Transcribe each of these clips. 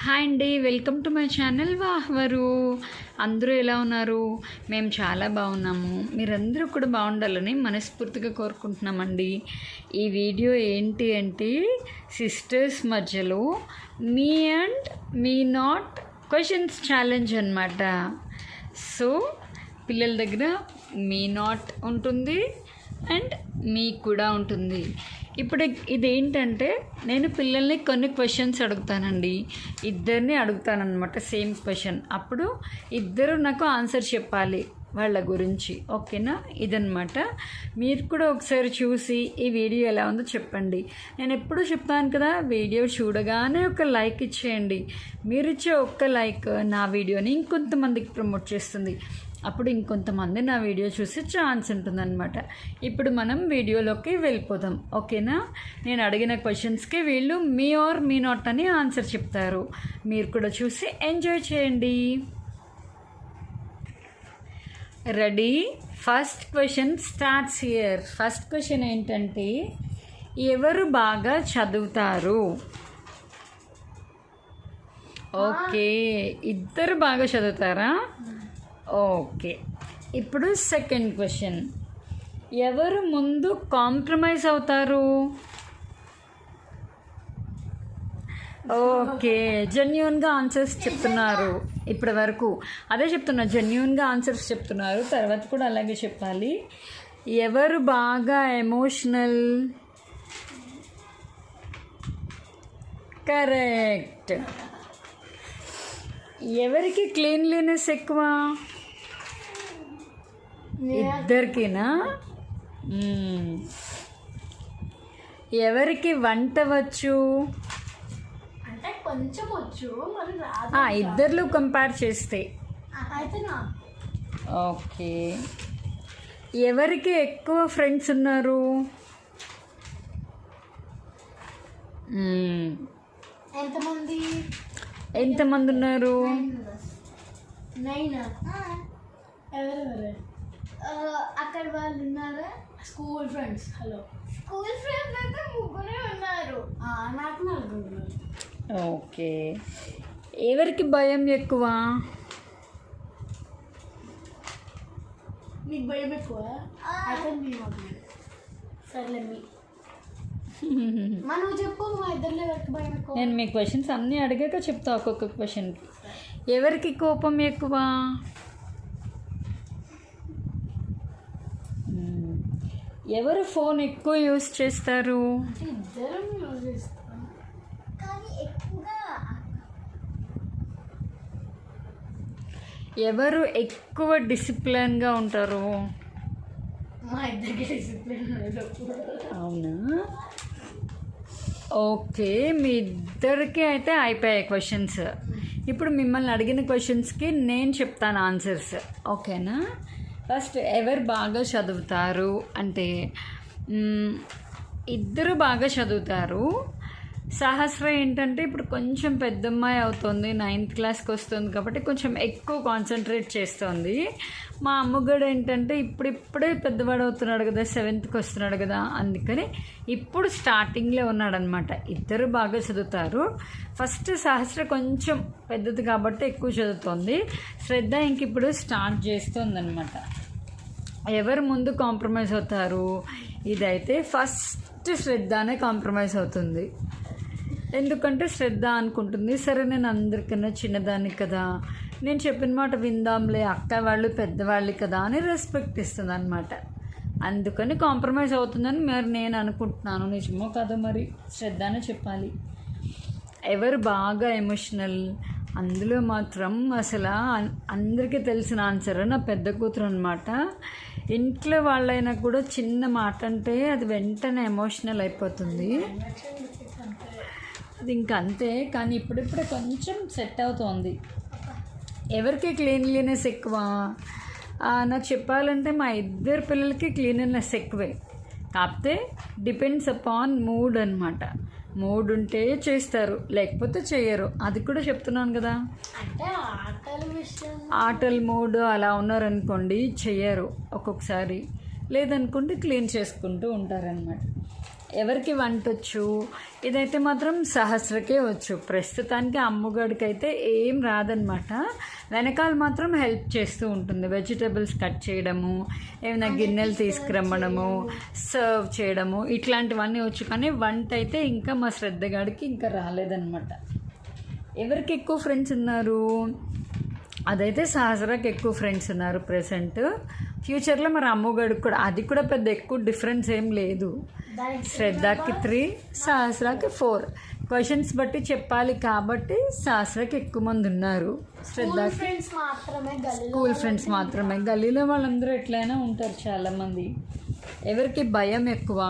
Hi అండి, welcome to my channel వాహ్వరు. అందరూ ఎలా ఉన్నారు? మేము చాలా బాగున్నాము. మీరందరూ కూడా బాగుండాలని మనస్ఫూర్తిగా కోరుకుంటున్నామండి. ఈ వీడియో ఏంటి అంటే సిస్టర్స్ మధ్యలో me and me not questions challenge అన్నమాట. సో పిల్లల దగ్గర మీ నాట్ ఉంటుంది అండ్ మీ కూడా ఉంటుంది. ఇప్పుడు ఇదేంటంటే నేను పిల్లల్ని కొన్ని క్వశ్చన్స్ అడుగుతానండి, ఇద్దరిని అడుగుతానమాట సేమ్ క్వశ్చన్. అప్పుడు ఇద్దరు నాకు ఆన్సర్ చెప్పాలి వాళ్ళ గురించి, ఓకేనా? ఇదన్నమాట. మీరు కూడా ఒకసారి చూసి ఈ వీడియో ఎలా ఉందో చెప్పండి. నేను ఎప్పుడూ చెప్తాను కదా, వీడియో చూడగానే ఒక లైక్ ఇచ్చేయండి. మీరు ఇచ్చే ఒక్క లైక్ నా వీడియోని ఇంకొంతమందికి ప్రమోట్ చేస్తుంది. అప్పుడు ఇంకొంతమంది నా వీడియో చూసి ఛాన్స్ ఉంటుందన్నమాట. ఇప్పుడు మనం వీడియోలోకి వెళ్ళిపోదాం, ఓకేనా? నేను అడిగిన క్వశ్చన్స్కి వీళ్ళు మీ ఆర్ మీ నాట్ అని ఆన్సర్ చెప్తారు. మీరు కూడా చూసి ఎంజాయ్ చేయండి. Ready? First question starts here. First question ఏంటంటే, ఎవరు బాగా చదువుతారు? ఓకే, ఇద్దరు బాగా చదువుతారా? ఓకే. ఇప్పుడు సెకండ్ క్వశ్చన్, ఎవరు ముందు కాంప్రమైజ్ అవుతారు? ఓకే, జెన్యూన్గా ఆన్సర్స్ చెప్తున్నారు ఇప్పటి వరకు. అదే చెప్తున్నా, జెన్యూన్గా ఆన్సర్స్ చెప్తున్నారు. తర్వాత కూడా అలాగే చెప్పాలి. ఎవరు బాగా ఎమోషనల్? కరెక్ట్. ఎవరికి క్లీన్లీనెస్ ఎక్కువ? ఇద్దరికినా? ఎవరికి వంట వచ్చు? అంటే కొంచెం వచ్చు, ఇద్దరు కంపేర్ చేస్తే. ఓకే. ఎవరికి ఎక్కువ ఫ్రెండ్స్ ఉన్నారు? ఎంతమంది ఉన్నారు? 9. ఎవరెవరు అక్కడ వాళ్ళు ఉన్నారా? School friends. Hello, school friends అయితే 3 ఉన్నారు. నాకు 4 ఉన్నారు. ఓకే. ఎవరికి భయం ఎక్కువ? మీకు భయం ఎక్కువ? అయితే సర్లే, మనం చెప్పు, మా ఇద్దరిలో ఎవరికి భయం ఎక్కువ? నేను మీ క్వశ్చన్స్ అన్నీ అడిగాక చెప్తా ఒక్కొక్క క్వశ్చన్కి. ఎవరికి కోపం ఎక్కువ? ఎవరు ఫోన్ ఎక్కువ యూజ్ చేస్తారు? ఇద్దరం యూజ్ చేస్తాం, కానీ ఎక్కువగా. ఎవరు ఎక్కువ డిసిప్లిన్గా ఉంటారు? మా ఇద్దరికి డిసిప్లిన్. అవునా? ఓకే, మీ ఇద్దరికి అయితే అయిపోయాయి క్వశ్చన్స్. ఇప్పుడు మిమ్మల్ని అడిగిన క్వశ్చన్స్కి నేను చెప్తాను ఆన్సర్స్, ఓకేనా? ఫస్ట్, ఎవరు బాగా చదువుతారు అంటే ఇద్దరు బాగా చదువుతారు. సహస్ర ఏంటంటే ఇప్పుడు కొంచెం పెద్దమ్మాయి అవుతుంది, 9th క్లాస్కి వస్తుంది కాబట్టి కొంచెం ఎక్కువ కాన్సన్ట్రేట్ చేస్తుంది. మా అమ్మగడు ఏంటంటే ఇప్పుడిప్పుడే పెద్దవాడు అవుతున్నాడు కదా, 7th వస్తున్నాడు కదా, అందుకని ఇప్పుడు స్టార్టింగ్లో ఉన్నాడనమాట. ఇద్దరు బాగా చదువుతారు. ఫస్ట్ సహస్ర కొంచెం పెద్దది కాబట్టి ఎక్కువ చదువుతుంది. శ్రద్ధ ఇంక ఇప్పుడు స్టార్ట్ చేస్తుందన్నమాట. ఎవరు ముందు కాంప్రమైజ్ అవుతారు? ఇదైతే ఫస్ట్ శ్రద్ధనే కాంప్రమైజ్ అవుతుంది. ఎందుకంటే శ్రద్ధ అనుకుంటుంది, సరే నేను అందరికన్నా చిన్నదాన్ని కదా, నేను చెప్పిన మాట విందాంలే, అక్క వాళ్ళు పెద్దవాళ్ళు కదా అని రెస్పెక్ట్ ఇస్తుంది అనమాట. అందుకని కాంప్రమైజ్ అవుతుందని మరి నేను అనుకుంటున్నాను. నిజమో కాదో మరి శ్రద్ధనే చెప్పాలి. ఎవరు బాగా ఎమోషనల్? అందులో మాత్రం అసలు అందరికీ తెలిసిన ఆన్సర్ నా పెద్ద కూతురు అనమాట. ఇంట్లో వాళ్ళైనా కూడా చిన్న మాట అంటే అది వెంటనే ఎమోషనల్ అయిపోతుంది. అది ఇంక అంతే, కానీ ఇప్పుడిప్పుడే కొంచెం సెట్ అవుతోంది. ఎవరికి క్లీన్లీనెస్ ఎక్కువ? నాకు చెప్పాలంటే మా ఇద్దరు పిల్లలకి క్లీన్లీనెస్ ఎక్కువే, కాకపోతే డిపెండ్స్ అపాన్ మూడ్ అనమాట. మూడ్ ఉంటే చేస్తారు, లేకపోతే చేయరు. అది కూడా చెప్తున్నాను కదా. అంటే ఆటల మూడ్ అలా ఉన్నారనుకోండి చెయ్యరు ఒక్కొక్కసారి, లేదనుకోండి క్లీన్ చేసుకుంటూ ఉంటారనమాట. ఎవరికి వంటొచ్చు? ఇదైతే మాత్రం సహస్రకే వచ్చు. ప్రస్తుతానికి అమ్ముగాడికి అయితే ఏం రాదనమాట. వెనకాల మాత్రం హెల్ప్ చేస్తూ ఉంటుంది. వెజిటబుల్స్ కట్ చేయడము, ఏమైనా గిన్నెలు తీసుకురమ్మడము, సర్వ్ చేయడము, ఇట్లాంటివన్నీ వచ్చు. కానీ వంట అయితే ఇంకా మా శ్రద్ధగాడికి ఇంకా రాలేదన్నమాట. ఎవరికి ఎక్కువ ఫ్రెండ్స్ ఉన్నారు? అదైతే సహస్రాకి ఎక్కువ ఫ్రెండ్స్ ఉన్నారు ప్రెసెంట్. ఫ్యూచర్లో మరి అమ్మగాడికి కూడా, అది కూడా పెద్ద ఎక్కువ డిఫరెన్స్ ఏం లేదు. శ్రద్ధకి 3, సహస్రాకి 4. క్వశ్చన్స్ బట్టి చెప్పాలి కాబట్టి సహస్రాకి ఎక్కువ మంది ఉన్నారు. శ్రద్ధకి స్కూల్ ఫ్రెండ్స్ మాత్రమే. గల్లీలో వాళ్ళందరూ ఎట్లయినా ఉంటారు చాలామంది. ఎవరికి భయం ఎక్కువ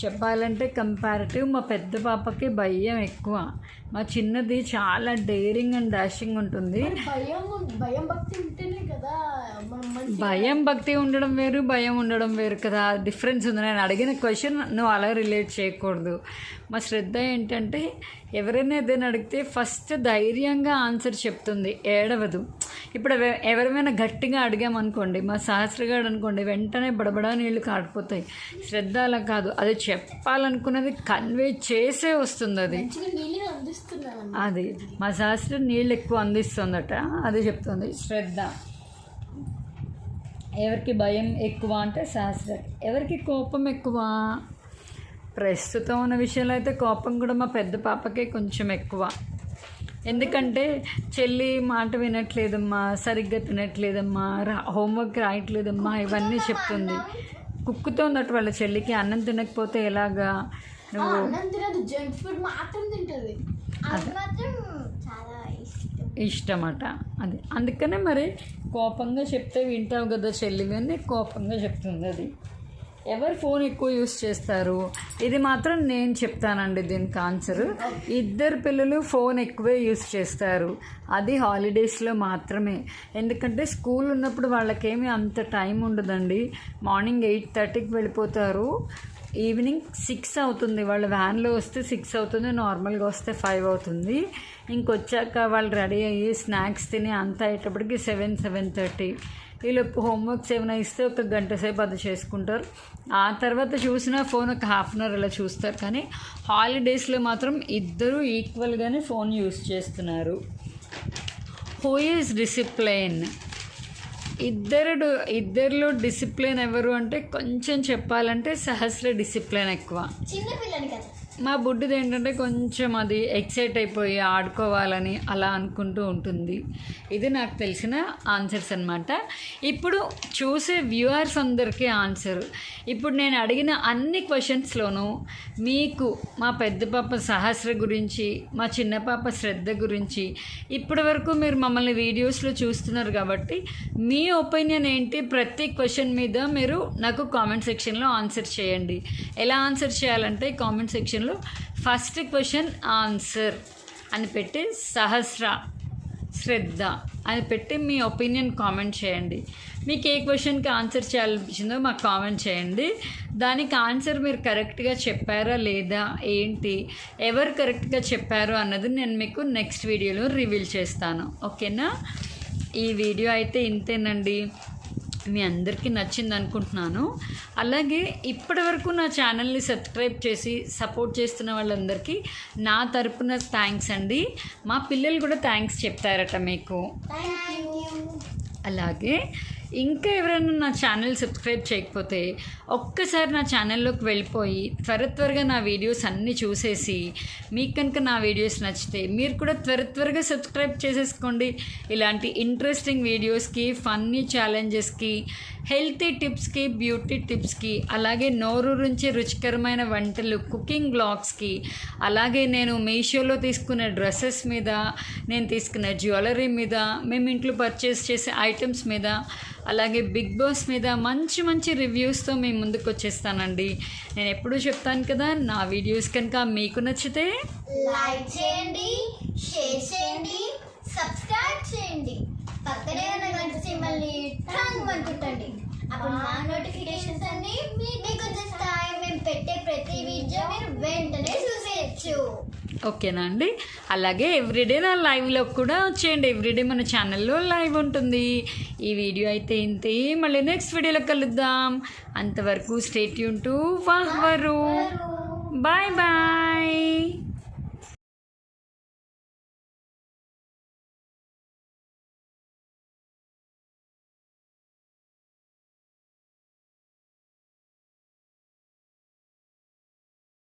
చెప్పాలంటే కంపారిటివ్ మా పెద్ద పాపకి భయం ఎక్కువ. మా చిన్నది చాలా డేరింగ్ అండ్ డాషింగ్ ఉంటుంది. భయం భక్తి ఉండడం వేరు, భయం ఉండడం వేరు కదా, డిఫరెన్స్ ఉంది. నేను అడిగిన క్వశ్చన్ నువ్వు అలా రిలేట్ చేయకూడదు. మా శ్రద్ధ ఏంటంటే ఎవరైనా ఏదైనా అడిగితే ఫస్ట్ ధైర్యంగా ఆన్సర్ చెప్తుంది, ఏడవదు. ఇప్పుడు ఎవరైనా గట్టిగా అడిగామనుకోండి, మా సహస్రగాడు అనుకోండి, వెంటనే బడబడా నీళ్ళు కాడిపోతాయి. శ్రద్ధ అలా కాదు, అది చెప్పాలనుకున్నది కన్వే చేసే వస్తుంది. అది మా సహస్ర నీళ్ళు ఎక్కువ అందిస్తుందట, అది చెప్తుంది శ్రద్ధ. ఎవరికి భయం ఎక్కువ అంటే సహస్ర. ఎవరికి కోపం ఎక్కువ? ప్రస్తుతం ఉన్న విషయంలో అయితే కోపం కూడా మా పెద్ద పాపకే కొంచెం ఎక్కువ. ఎందుకంటే చెల్లి మాట వినట్లేదమ్మా, సరిగ్గా తినట్లేదమ్మా, హోంవర్క్ రాయట్లేదమ్మా, ఇవన్నీ చెప్తుంది. కుక్కుతోందట వాళ్ళ చెల్లికి. అన్నం తినకపోతే ఎలాగా? నువ్వు ఇష్టమట అది. అందుకనే మరి కోపంగా చెప్తే వింటావు కదా చెల్లివి అని కోపంగా చెప్తుంది అది. ఎవరు ఫోన్ ఎక్కువ యూస్ చేస్తారు? ఇది మాత్రం నేను చెప్తానండి దీనికి ఆన్సర్. 2 పిల్లలు ఫోన్ ఎక్కువే యూస్ చేస్తారు. అది హాలిడేస్లో మాత్రమే. ఎందుకంటే స్కూల్ ఉన్నప్పుడు వాళ్ళకేమీ అంత టైం ఉండదండి. మార్నింగ్ 8:30కి వెళ్ళిపోతారు, ఈవినింగ్ 6 అవుతుంది. వాళ్ళు వ్యాన్లో వస్తే 6 అవుతుంది, నార్మల్గా వస్తే 5 అవుతుంది. ఇంకొచ్చాక వాళ్ళు రెడీ అయ్యి స్నాక్స్ తిని అంతా అయ్యేటప్పటికి 7-7:30. వీళ్ళకి హోంవర్క్స్ ఏమైనా ఇస్తే 1 గంట సేపు అది చేసుకుంటారు. ఆ తర్వాత చూసినా ఫోన్ ఒక హాఫ్ అన్ అవర్ అలా చూస్తారు. కానీ హాలిడేస్లో మాత్రం ఇద్దరు ఈక్వల్గానే ఫోన్ యూస్ చేస్తున్నారు. Who is discipline? ఇద్దరిలో డిసిప్లిన్ ఎవరు అంటే కొంచెం చెప్పాలంటే సహస్ర డిసిప్లిన్ ఎక్కువ. చిన్నపిల్లని కదా. మా బుడ్డిది ఏంటంటే కొంచెం అది ఎక్సైట్ అయిపోయి ఆడుకోవాలని అలా అనుకుంటూ ఉంటుంది. ఇది నాకు తెలిసిన ఆన్సర్స్ అన్నమాట. ఇప్పుడు చూసే వ్యూవర్స్ అందరికీ ఆన్సర్. ఇప్పుడు నేను అడిగిన అన్ని క్వశ్చన్స్లోనూ మీకు మా పెద్ద పాప సహస్ర గురించి, మా చిన్న పాప శ్రద్ధ గురించి ఇప్పటి వరకు మీరు మమ్మల్ని వీడియోస్లో చూస్తున్నారు కాబట్టి మీ ఒపీనియన్ ఏంటి? ప్రతి క్వశ్చన్ మీద మీరు నాకు కామెంట్ సెక్షన్లో ఆన్సర్ చేయండి. ఎలా ఆన్సర్ చేయాలంటే కామెంట్ సెక్షన్లో ఫస్ట్ క్వశ్చన్ ఆన్సర్ అని పెట్టి సహస్ర శ్రద్ధ అని పెట్టి మీ ఒపీనియన్ కామెంట్ చేయండి. మీకు ఏ క్వశ్చన్కి ఆన్సర్ చేయాలనిపించిందో మాకు కామెంట్ చేయండి. దానికి ఆన్సర్ మీరు కరెక్ట్గా చెప్పారా లేదా, ఏంటి, ఎవరు కరెక్ట్గా చెప్పారు అన్నది నేను మీకు నెక్స్ట్ వీడియోలో రివీల్ చేస్తాను. ఓకేనా? ఈ వీడియో అయితే ఇంతేనండి. మీ అందరికీ నచ్చింది అనుకుంటున్నాను. అలాగే ఇప్పటి వరకు నా ఛానల్ని సబ్స్క్రైబ్ చేసి సపోర్ట్ చేస్తున్న వాళ్ళందరికీ నా తరపున థ్యాంక్స్ అండి. మా పిల్లలు కూడా థ్యాంక్స్ చెప్తారట మీకు. అలాగే ఇంకా ఎవరైనా నా ఛానల్ సబ్స్క్రైబ్ చేయకపోతే ఒక్కసారి నా ఛానల్లోకి వెళ్ళిపోయి త్వరగా నా వీడియోస్ అన్నీ చూసేసి మీకు కనుక నా వీడియోస్ నచ్చితే మీరు కూడా త్వరగా సబ్స్క్రైబ్ చేసేసుకోండి. ఇలాంటి ఇంట్రెస్టింగ్ వీడియోస్కి, ఫన్నీ ఛాలెంజెస్కి, హెల్తీ టిప్స్కి, బ్యూటీ టిప్స్కి, అలాగే నోరూరించి రుచికరమైన వంటలు, కుకింగ్ బ్లాగ్స్కి, అలాగే నేను మీషోలో తీసుకున్న డ్రెస్సెస్ మీద, నేను తీసుకున్న జ్యువెలరీ మీద, మేము ఇంట్లో పర్చేస్ చేసే ఐటమ్స్ మీద, అలాగే బిగ్ బాస్ మీద మంచి రివ్యూస్తో మీ ముందుకు వచ్చేస్తానండి. నేను ఎప్పుడూ చెప్తాను కదా, నా వీడియోస్ కనుక మీకు నచ్చితే లైక్ చేయండి, షేర్ చేయండి, సబ్స్క్రైబ్ చేయండి, పక్కనే ఉన్న గంట సింబల్ని ట్రాంగ్ అనుకుంటండి. అప్పుడు మా నోటిఫికేషన్స్ అన్ని మీకు వచ్చేస్తాయి. మేము పెట్టే ప్రతి వీడియో మీరు వెంటనే చూసేయచ్చు. ఓకేనా అండి. అలాగే ఎవ్రీడే నా లైవ్లో కూడా వచ్చేయండి. ఎవ్రీడే మన ఛానల్లో లైవ్ ఉంటుంది. ఈ వీడియో అయితే ఇంతే. మళ్ళీ నెక్స్ట్ వీడియోలో కలుద్దాం. అంతవరకు స్టే ట్యూన్ టు వాహ్వరు. Bye bye.